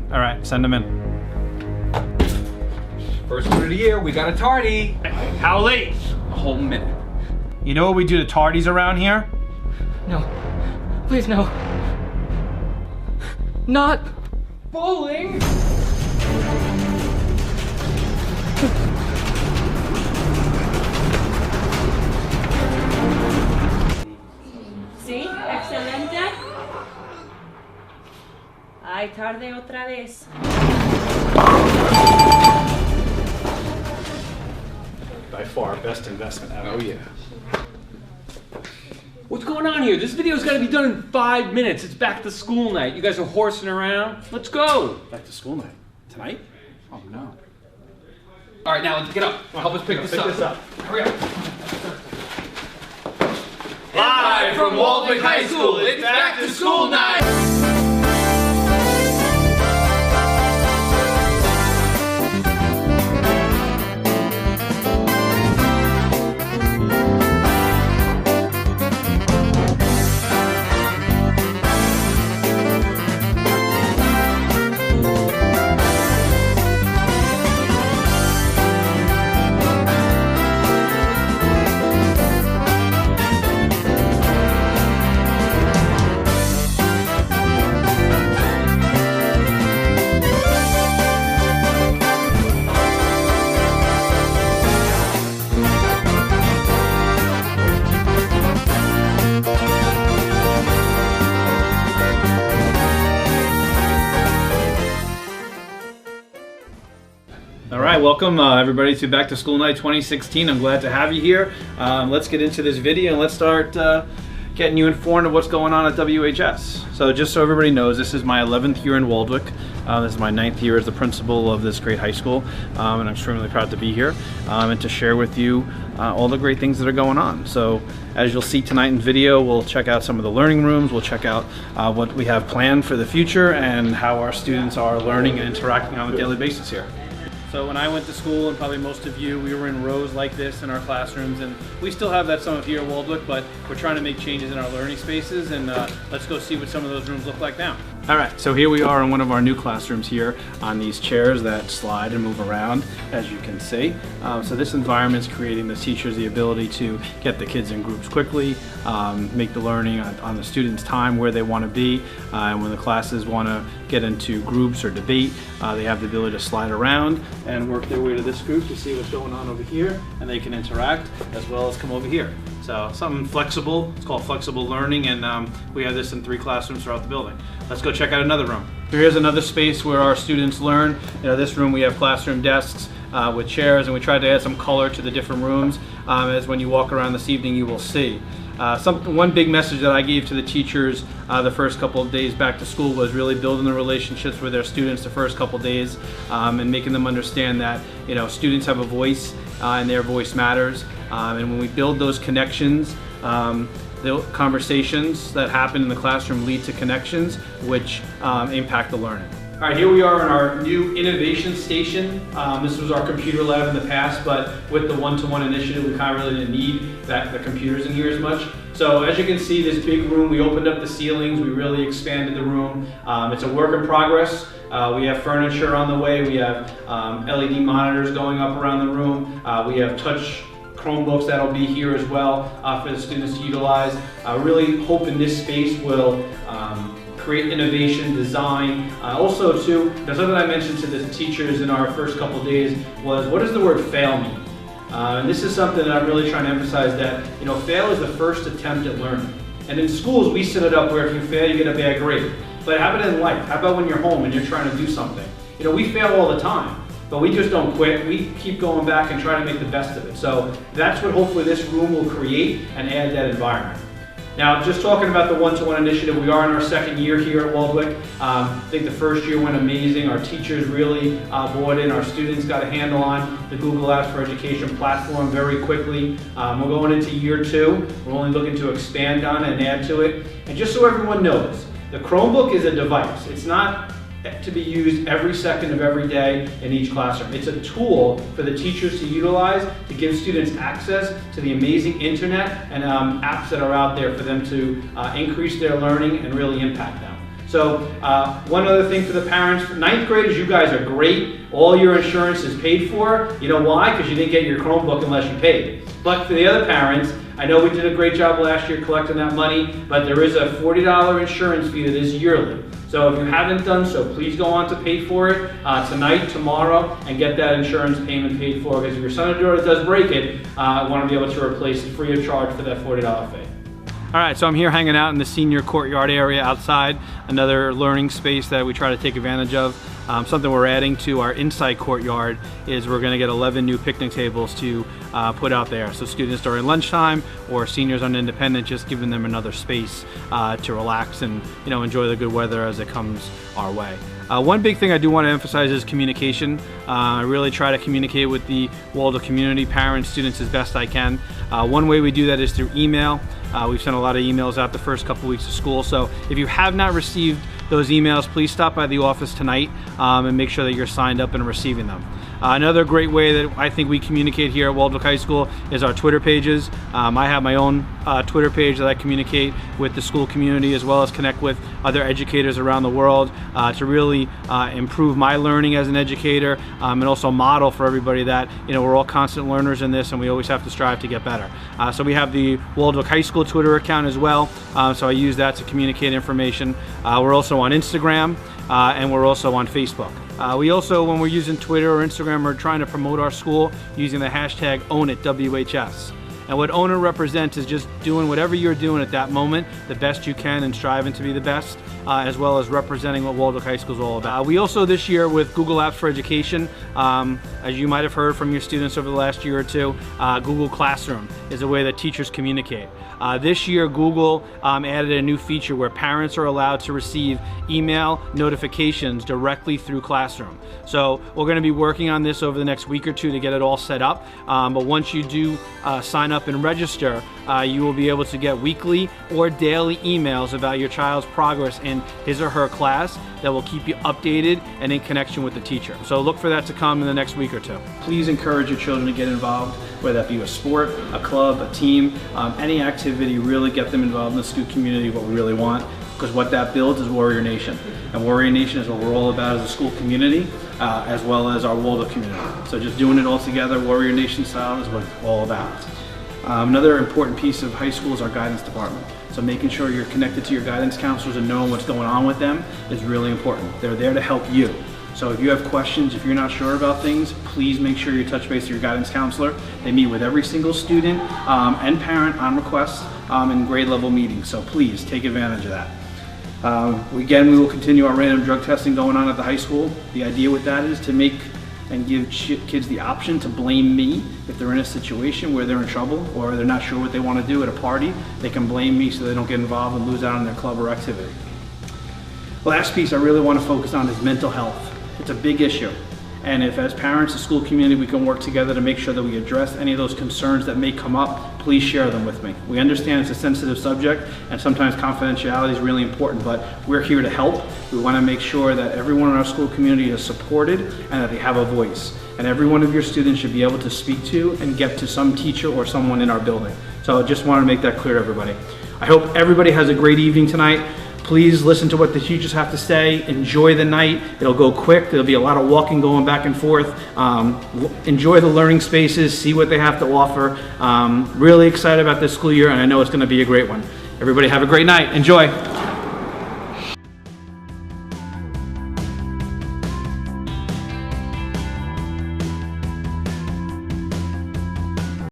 All right, send them in. First one of the year, we got a tardy. How late? A whole minute. You know what we do to tardies around here? No. Please, no. Not bowling! Sí, excelente. Ay, tarde otra vez. By far, best investment ever. Oh yeah. What's going on here? This video's gotta be done in 5 minutes. It's back to school night. You guys are horsing around. Let's go. Back to school night. Tonight? Oh no. All right, now let's get up. Help us pick this up. Hurry up. Live from Waldwick High School, it's back to school night. All right, welcome everybody to Back to School Night 2016. I'm glad to have you here. Let's get into this video and let's start getting you informed of what's going on at WHS. So just so everybody knows, this is my 11th year in Waldwick. This is my 9th year as the principal of this great high school, and I'm extremely proud to be here and to share with you all the great things that are going on. So as you'll see tonight in video, we'll check out some of the learning rooms, we'll check out what we have planned for the future and how our students are learning and interacting on a daily basis here. So when I went to school, and probably most of you, we were in rows like this in our classrooms, and we still have that some of here at Waldwick, but we're trying to make changes in our learning spaces, and let's go see what some of those rooms look like now. All right, so here we are in one of our new classrooms here on these chairs that slide and move around, as you can see. So this environment is creating the teachers the ability to get the kids in groups quickly, make the learning on the students' time where they want to be, and when the classes want to get into groups or debate, they have the ability to slide around and work their way to this group to see what's going on over here, and they can interact as well as come over here. So something flexible, it's called flexible learning, and we have this in 3 classrooms throughout the building. Let's go check out another room. So here's another space where our students learn. You know, this room we have classroom desks with chairs, and we tried to add some color to the different rooms, as when you walk around this evening you will see. One big message that I gave to the teachers the first couple of days back to school was really building the relationships with their students the first couple of days, and making them understand that, you know, students have a voice and their voice matters, and when we build those connections, the conversations that happen in the classroom lead to connections which impact the learning. All right, here we are in our new innovation station. This was our computer lab in the past, but with the one-to-one initiative, we kind of really didn't need the computers in here as much. So as you can see, this big room, we opened up the ceilings, we really expanded the room. It's a work in progress. We have furniture on the way, we have LED monitors going up around the room, we have touch Chromebooks that'll be here as well for the students to utilize. I really hope in this space will create innovation, design. Also too, something I mentioned to the teachers in our first couple days was, what does the word fail mean? And this is something that I'm really trying to emphasize, that, you know, fail is the first attempt at learning. And in schools, we set it up where if you fail, you get a bad grade. But how about in life? How about when you're home and you're trying to do something? You know, we fail all the time, but we just don't quit. We keep going back and try to make the best of it. So that's what hopefully this room will create and add that environment. Now, just talking about the one-to-one initiative, we are in our 2nd year here at Waldwick. I think the first year went amazing. Our teachers really bought in. Our students got a handle on the Google Apps for Education platform very quickly. We're going into year 2. We're only looking to expand on it and add to it. And just so everyone knows, the Chromebook is a device. It's not to be used every second of every day in each classroom. It's a tool for the teachers to utilize to give students access to the amazing internet and apps that are out there for them to increase their learning and really impact them. So one other thing for the parents, ninth graders, you guys are great. All your insurance is paid for. You know why? Because you didn't get your Chromebook unless you paid. But for the other parents, I know we did a great job last year collecting that money, but there is a $40 insurance fee that is yearly. So if you haven't done so, please go on to pay for it tonight, tomorrow, and get that insurance payment paid for. Because if your son or daughter does break it, I want to be able to replace it free of charge for that $40 fee. All right, so I'm here hanging out in the senior courtyard area outside, another learning space that we try to take advantage of. Something we're adding to our inside courtyard is we're going to get 11 new picnic tables to put out there. So students during lunchtime or seniors on independent, just giving them another space to relax and enjoy the good weather as it comes our way. One big thing I do want to emphasize is communication. I really try to communicate with the Waldo community, parents, students as best I can. One way we do that is through email. We've sent a lot of emails out the first couple weeks of school, so if you have not received those emails, please stop by the office tonight and make sure that you're signed up and receiving them. Another great way that I think we communicate here at Waldwick High School is our Twitter pages. I have my own Twitter page that I communicate with the school community as well as connect with other educators around the world to really improve my learning as an educator and also model for everybody that we're all constant learners in this and we always have to strive to get better. So we have the Waldwick High School Twitter account as well, so I use that to communicate information. We're also on Instagram and we're also on Facebook. We also, when we're using Twitter or Instagram, we're trying to promote our school using the hashtag #OwnItWHS. And what Own It represents is just doing whatever you're doing at that moment, the best you can and striving to be the best, as well as representing what Waldwick High School is all about. We also this year with Google Apps for Education, as you might have heard from your students over the last year or two, Google Classroom is a way that teachers communicate. This year Google added a new feature where parents are allowed to receive email notifications directly through Classroom. So we're going to be working on this over the next week or two to get it all set up, but once you do sign up and register, you will be able to get weekly or daily emails about your child's progress in his or her class that will keep you updated and in connection with the teacher. So look for that to come in the next week or two. Please encourage your children to get involved, whether that be a sport, a club, a team, any activity. Really get them involved in the student community, what we really want, because what that builds is Warrior Nation. And Warrior Nation is what we're all about as a school community, as well as our Waldo community. So just doing it all together, Warrior Nation style, is what it's all about. Another important piece of high school is our guidance department. So making sure you're connected to your guidance counselors and knowing what's going on with them is really important. They're there to help you. So if you have questions, if you're not sure about things, please make sure you touch base with your guidance counselor. They meet with every single student and parent on request in grade level meetings. So please take advantage of that. Again, we will continue our random drug testing going on at the high school. The idea with that is to make and give kids the option to blame me if they're in a situation where they're in trouble or they're not sure what they want to do at a party. They can blame me so they don't get involved and lose out on their club or activity. Last piece I really want to focus on is mental health. It's a big issue. And if as parents, the school community, we can work together to make sure that we address any of those concerns that may come up, please share them with me. We understand it's a sensitive subject and sometimes confidentiality is really important, but we're here to help. We want to make sure that everyone in our school community is supported and that they have a voice. And every one of your students should be able to speak to and get to some teacher or someone in our building. So I just want to make that clear to everybody. I hope everybody has a great evening tonight. Please listen to what the teachers have to say. Enjoy the night. It'll go quick. There'll be a lot of walking going back and forth. Enjoy the learning spaces. See what they have to offer. Really excited about this school year, and I know it's going to be a great one. Everybody have a great night. Enjoy.